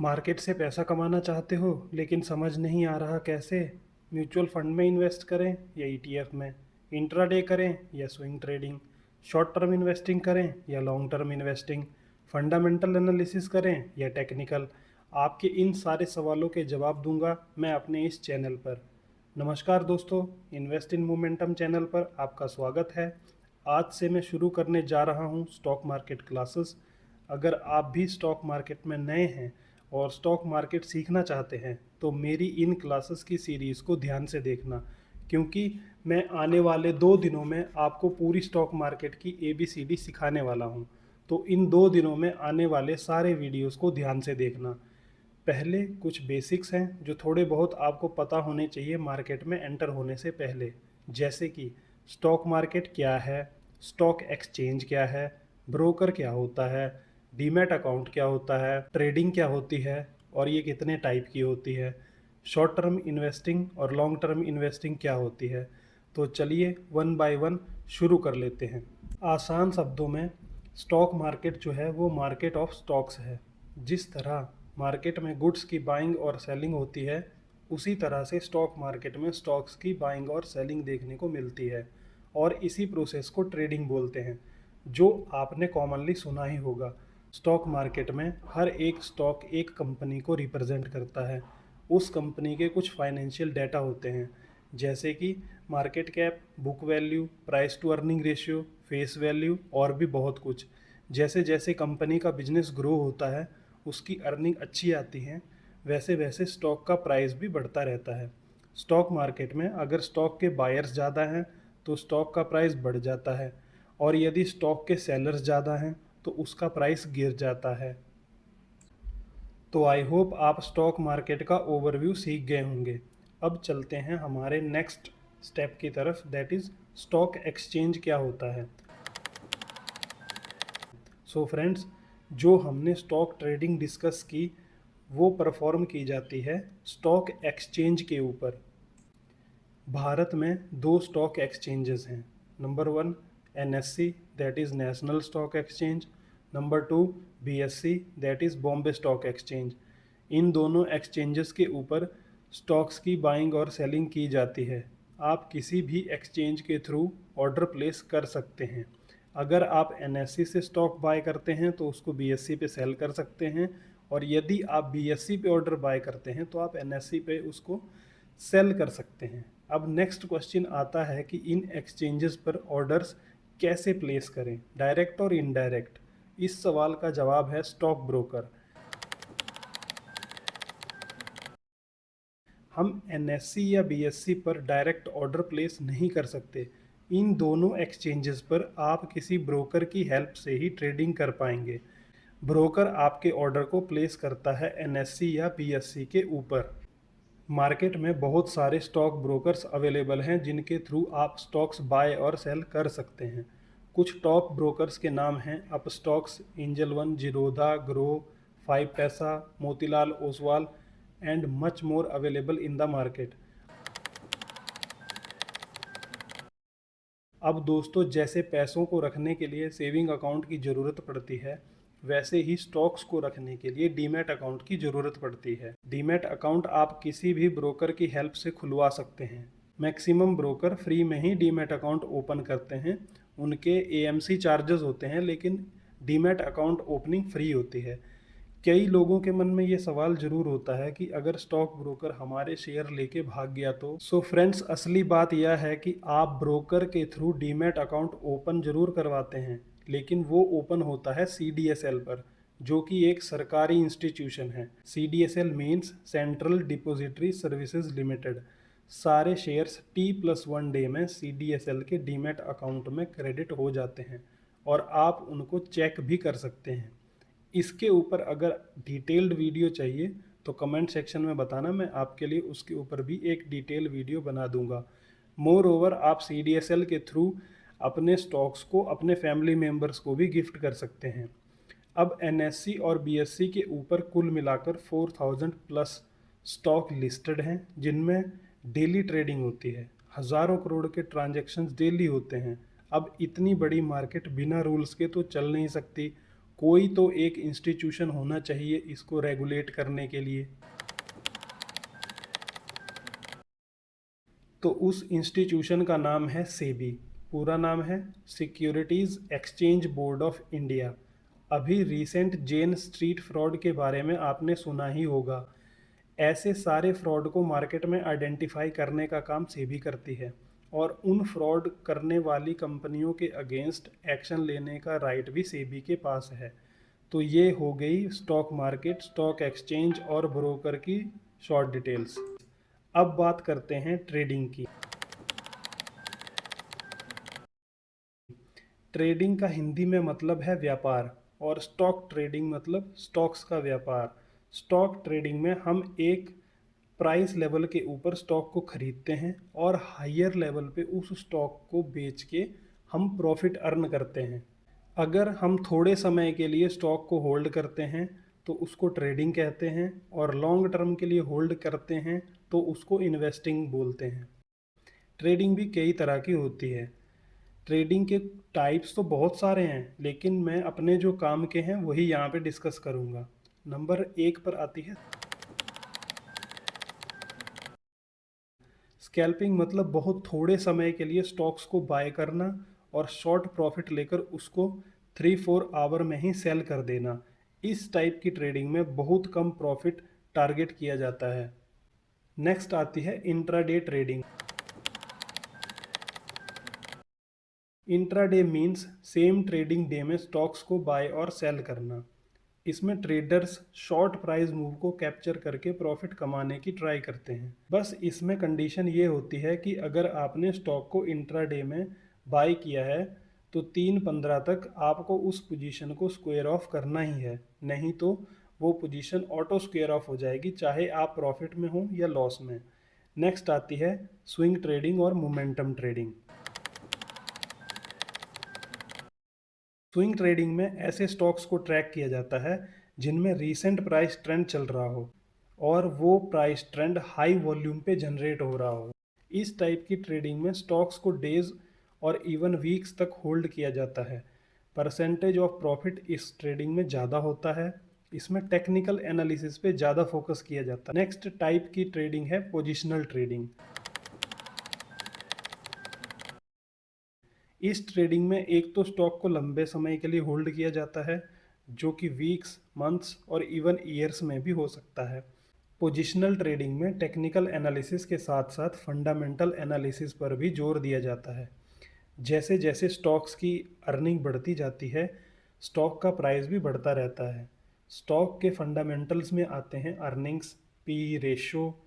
Market से पैसा कमाना चाहते हो लेकिन समझ नहीं आ रहा कैसे। म्यूचुअल फंड में इन्वेस्ट करें या ईटीएफ में, इंट्राडे करें या swing trading, short term investing करें या long term investing, fundamental analysis करें या टेक्निकल। आपके इन सारे सवालों के जवाब दूंगा मैं अपने इस चैनल पर। नमस्कार दोस्तों, इन्वेस्ट इन मोमेंटम चैनल पर आपका स्वागत है। आज से मैं शुरू करने जा रहा हूं स्टॉक मार्केट क्लासेस। अगर आप भी स्टॉक मार्केट में नए हैं और स्टॉक मार्केट सीखना चाहते हैं तो मेरी इन क्लासेस की सीरीज़ को ध्यान से देखना, क्योंकि मैं आने वाले 2 दिनों में आपको पूरी स्टॉक मार्केट की ABCD सिखाने वाला हूं। तो इन 2 दिनों में आने वाले सारे वीडियोस को ध्यान से देखना। पहले कुछ बेसिक्स हैं जो थोड़े बहुत आपको पता होने चाहिए मार्केट में एंटर होने से पहले, जैसे कि स्टॉक मार्केट क्या है, स्टॉक एक्सचेंज क्या है, ब्रोकर क्या होता है, डीमैट अकाउंट क्या होता है, ट्रेडिंग क्या होती है और ये कितने टाइप की होती है, शॉर्ट टर्म इन्वेस्टिंग और लॉन्ग टर्म इन्वेस्टिंग क्या होती है। तो चलिए वन बाय वन शुरू कर लेते हैं। आसान शब्दों में स्टॉक मार्केट जो है वो मार्केट ऑफ स्टॉक्स है। जिस तरह मार्केट में गुड्स की बाइंग और सेलिंग होती है, उसी तरह से स्टॉक मार्केट में स्टॉक्स की बाइंग और सेलिंग देखने को मिलती है, और इसी प्रोसेस को ट्रेडिंग बोलते हैं, जो आपने कॉमनली सुना ही होगा। स्टॉक मार्केट में हर एक स्टॉक एक कंपनी को रिप्रेजेंट करता है। उस कंपनी के कुछ फाइनेंशियल डाटा होते हैं, जैसे कि market cap, book value, price to earning ratio, face value और भी बहुत कुछ। जैसे जैसे कंपनी का बिजनेस ग्रो होता है, उसकी अर्निंग अच्छी आती है, वैसे वैसे स्टॉक का प्राइस भी बढ़ता रहता है। स्टॉक मार्केट में अगर स्टॉक के बायर्स ज़्यादा हैं तो स्टॉक का प्राइस बढ़ जाता है, और यदि स्टॉक के सेलर्स ज़्यादा हैं तो उसका प्राइस गिर जाता है। तो आई होप आप स्टॉक मार्केट का ओवरव्यू सीख गए होंगे। अब चलते हैं हमारे नेक्स्ट स्टेप की तरफ, दैट इज़ स्टॉक एक्सचेंज क्या होता है। सो फ्रेंड्स, जो हमने स्टॉक ट्रेडिंग डिस्कस की वो परफॉर्म की जाती है स्टॉक एक्सचेंज के ऊपर। भारत में 2 स्टॉक एक्सचेंजेस हैं। Number 1 NSE, that is national stock exchange. Number 2 BSE, that is Bombay stock exchange. इन दोनों एक्सचेंजेस के ऊपर स्टॉक्स की बाइंग और सेलिंग की जाती है। आप किसी भी एक्सचेंज के थ्रू ऑर्डर प्लेस कर सकते हैं। अगर आप NSE से स्टॉक बाय करते हैं तो उसको BSE पे सेल कर सकते हैं, और यदि आप BSE पे ऑर्डर बाय करते हैं तो आप NSE पे उसको सेल कर सकते हैं। अब नेक्स्ट क्वेश्चन आता है कि इन एक्सचेंजेस पर ऑर्डर्स कैसे प्लेस करें, डायरेक्ट और इनडायरेक्ट। इस सवाल का जवाब है स्टॉक ब्रोकर। हम NSE या BSE पर डायरेक्ट ऑर्डर प्लेस नहीं कर सकते। इन दोनों एक्सचेंजेस पर आप किसी ब्रोकर की हेल्प से ही ट्रेडिंग कर पाएंगे। ब्रोकर आपके ऑर्डर को प्लेस करता है NSE या BSE के ऊपर। मार्केट में बहुत सारे स्टॉक ब्रोकर्स अवेलेबल हैं जिनके थ्रू आप स्टॉक्स बाय और सेल कर सकते हैं। कुछ टॉप ब्रोकर्स के नाम हैं अपस्टॉक्स, एंजल वन, जीरोधा, ग्रो, 5पैसा, Motilal Oswal and much more available in the market. अब दोस्तों, जैसे पैसों को रखने के लिए सेविंग अकाउंट की ज़रूरत पड़ती है, वैसे ही स्टॉक्स को रखने के लिए डीमैट अकाउंट की ज़रूरत पड़ती है। डीमैट अकाउंट आप किसी भी ब्रोकर की हेल्प से खुलवा सकते हैं। मैक्सिमम ब्रोकर फ्री में ही डीमैट अकाउंट ओपन करते हैं। उनके AMC चार्जेस होते हैं, लेकिन डीमैट अकाउंट ओपनिंग फ्री होती है। कई लोगों के मन में ये सवाल जरूर होता है कि अगर स्टॉक ब्रोकर हमारे शेयर लेके भाग गया तो। सो फ्रेंड्स, असली बात यह है कि आप ब्रोकर के थ्रू डीमैट अकाउंट ओपन जरूर करवाते हैं, लेकिन वो ओपन होता है CDSL पर, जो कि एक सरकारी इंस्टीट्यूशन है। CDSL means central depository services limited. सारे शेयर्स T+1 डे में CDSL के डीमैट अकाउंट में क्रेडिट हो जाते हैं, और आप उनको चेक भी कर सकते हैं। इसके ऊपर अगर डिटेल्ड वीडियो चाहिए तो कमेंट सेक्शन में बताना, मैं आपके लिए उसके ऊपर भी एक डिटेल वीडियो बना दूंगा। मोर ओवर, आप CDSL के थ्रू अपने स्टॉक्स को अपने फैमिली मेम्बर्स को भी गिफ्ट कर सकते हैं। अब NSE और BSE के ऊपर कुल मिलाकर 4000 प्लस स्टॉक लिस्टेड हैं, जिनमें डेली ट्रेडिंग होती है। हज़ारों करोड़ के ट्रांजैक्शंस डेली होते हैं। अब इतनी बड़ी मार्केट बिना रूल्स के तो चल नहीं सकती। कोई तो एक इंस्टीट्यूशन होना चाहिए इसको रेगुलेट करने के लिए। तो उस इंस्टीट्यूशन का नाम है सेबी। पूरा नाम है securities exchange board of India. अभी रिसेंट जेन स्ट्रीट फ्रॉड के बारे में आपने सुना ही होगा। ऐसे सारे फ्रॉड को मार्केट में आइडेंटिफाई करने का काम सेबी करती है और उन फ्रॉड करने वाली कंपनियों के अगेंस्ट एक्शन लेने का राइट भी सेबी के पास है। तो ये हो गई स्टॉक मार्केट, स्टॉक एक्सचेंज और ब्रोकर की शॉर्ट डिटेल्स। अब बात करते हैं ट्रेडिंग की। ट्रेडिंग का हिंदी में मतलब है व्यापार और स्टॉक ट्रेडिंग मतलब स्टॉक्स का व्यापार। स्टॉक ट्रेडिंग में हम एक प्राइस लेवल के ऊपर स्टॉक को खरीदते हैं और हायर लेवल पे उस स्टॉक को बेच के हम प्रॉफिट अर्न करते हैं। अगर हम थोड़े समय के लिए स्टॉक को होल्ड करते हैं तो उसको ट्रेडिंग कहते हैं और लॉन्ग टर्म के लिए होल्ड करते हैं तो उसको इन्वेस्टिंग बोलते हैं। ट्रेडिंग भी कई तरह की होती है। ट्रेडिंग के टाइप्स तो बहुत सारे हैं लेकिन मैं अपने जो काम के हैं वही यहाँ पे डिस्कस करूँगा। नंबर 1 पर आती है स्कैल्पिंग, मतलब बहुत थोड़े समय के लिए स्टॉक्स को बाय करना और शॉर्ट प्रॉफिट लेकर उसको 3-4 आवर में ही सेल कर देना। इस टाइप की ट्रेडिंग में बहुत कम प्रॉफिट टारगेट किया जाता है। नेक्स्ट आती है intraday trading. Intraday means same trading day में स्टॉक्स को बाय और सेल करना। इसमें ट्रेडर्स शॉर्ट प्राइस मूव को कैप्चर करके प्रॉफिट कमाने की ट्राई करते हैं। बस इसमें कंडीशन ये होती है कि अगर आपने स्टॉक को इंट्राडे में बाय किया है तो 3:15 तक आपको उस पोजीशन को स्क्वायर ऑफ करना ही है, नहीं तो वो पोजीशन ऑटो स्क्वायर ऑफ हो जाएगी, चाहे आप प्रॉफिट में हो या लॉस में। नेक्स्ट आती है स्विंग ट्रेडिंग और मोमेंटम ट्रेडिंग। स्विंग ट्रेडिंग में ऐसे स्टॉक्स को ट्रैक किया जाता है जिनमें रीसेंट प्राइस ट्रेंड चल रहा हो और वो प्राइस ट्रेंड हाई वॉल्यूम पे जनरेट हो रहा हो। इस टाइप की ट्रेडिंग में स्टॉक्स को डेज और इवन वीक्स तक होल्ड किया जाता है। परसेंटेज ऑफ प्रॉफिट इस ट्रेडिंग में ज़्यादा होता है। इसमें टेक्निकल एनालिसिस पे ज़्यादा फोकस किया जाता है। नेक्स्ट टाइप की ट्रेडिंग है पोजिशनल ट्रेडिंग। इस ट्रेडिंग में एक तो स्टॉक को लंबे समय के लिए होल्ड किया जाता है जो कि वीक्स, मंथ्स और इवन ईयर्स में भी हो सकता है। पोजिशनल ट्रेडिंग में टेक्निकल एनालिसिस के साथ साथ फंडामेंटल एनालिसिस पर भी जोर दिया जाता है। जैसे जैसे स्टॉक्स की अर्निंग बढ़ती जाती है स्टॉक का प्राइस भी बढ़ता रहता है। स्टॉक के फंडामेंटल्स में आते हैं अर्निंग्स, पी रेशो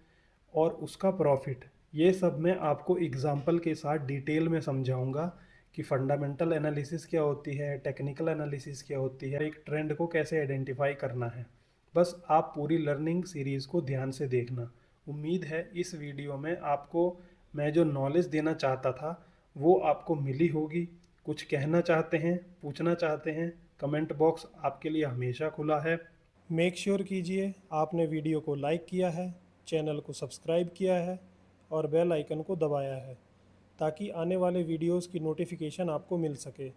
और उसका प्रॉफिट। ये सब मैं आपको एग्जांपल के साथ डिटेल में समझाऊंगा कि फंडामेंटल एनालिसिस क्या होती है, टेक्निकल एनालिसिस क्या होती है, एक ट्रेंड को कैसे आइडेंटिफाई करना है। बस आप पूरी लर्निंग सीरीज़ को ध्यान से देखना। उम्मीद है इस वीडियो में आपको मैं जो नॉलेज देना चाहता था वो आपको मिली होगी। कुछ कहना चाहते हैं, पूछना चाहते हैं, कमेंट बॉक्स आपके लिए हमेशा खुला है। मेक श्योर कीजिए आपने वीडियो को लाइक किया है, चैनल को सब्सक्राइब किया है और बेल आइकन को दबाया है ताकि आने वाले वीडियोस की नोटिफिकेशन आपको मिल सके।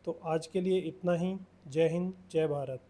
तो आज के लिए इतना ही। जय हिंद, जय भारत।